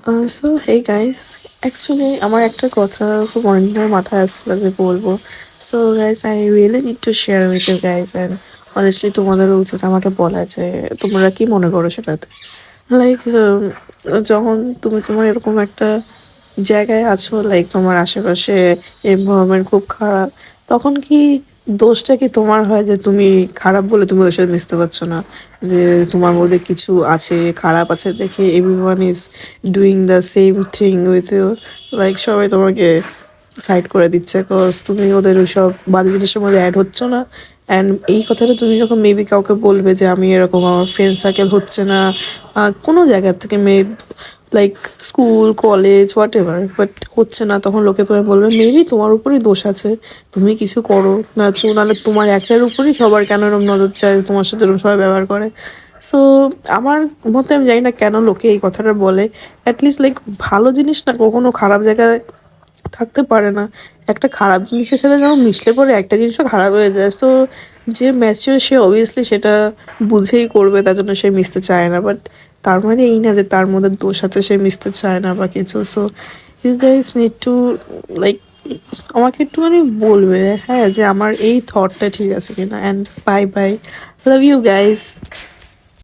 So hey guys, actually আমার একটা কথা খুব অনেকদিন ধরে মাথায় আসছিল যে বলবো। So guys, I really need to share with you guys, and honestly তোমাদেরও উচিত আমাকে বলা যে তোমরা কি মনে করো সেটাতে। লাইক যখন তুমি তোমার এরকম একটা জায়গায় আছো, লাইক তোমার আশেপাশে এনভায়রনমেন্ট খুব খারাপ, তখন কি দোষটা কি তোমার হয় যে তুমি খারাপ বলে তুমি ওদের সাথে মিশতে পারছো না? যে তোমার মধ্যে কিছু আছে, খারাপ আছে দেখে everyone is doing the same thing with you, like সবাই তোমাকে সাইড করে দিচ্ছে কজ তুমি ওদের ওইসব বাজে জিনিসের মধ্যে অ্যাড হচ্ছ না। অ্যান্ড এই কথাটা তুমি যখন মেবি কাউকে বলবে যে আমি এরকম, আমার ফ্রেন্ড সার্কেল হচ্ছে না কোনো জায়গা থেকে, like school college what ever, but হচ্ছে না, তখন লোকে তোমায় বলবে মেবি তোমার উপরই দোষ আছে, তুমি কিছু করো না তো, নাহলে তোমার একের উপরই সবার কেন এরকম নজর চায়, তোমার সাথে এরকম সবাই ব্যবহার করে। সো আমার মতে আমি জানি না কেন লোকে এই কথাটা বলে। অ্যাটলিস্ট লাইক ভালো জিনিস না কখনো খারাপ জায়গায় থাকতে পারে না। একটা খারাপ জিনিসের সাথে যখন মিশলে পরে একটা জিনিসও খারাপ হয়ে যায়। সো যে ম্যাচিওর সে অবভিয়াসলি সেটা বুঝেই করবে, তার জন্য সে মিশতে চায় না। বাট তার মানে এই না যে তার মধ্যে দোষ আছে, সে মিশতে চায় না বা কিছু। So you guys need to like আমাকে একটুখানি বলবে, হ্যাঁ, যে আমার এই থটটা ঠিক আছে কিনা। And bye bye, love you guys.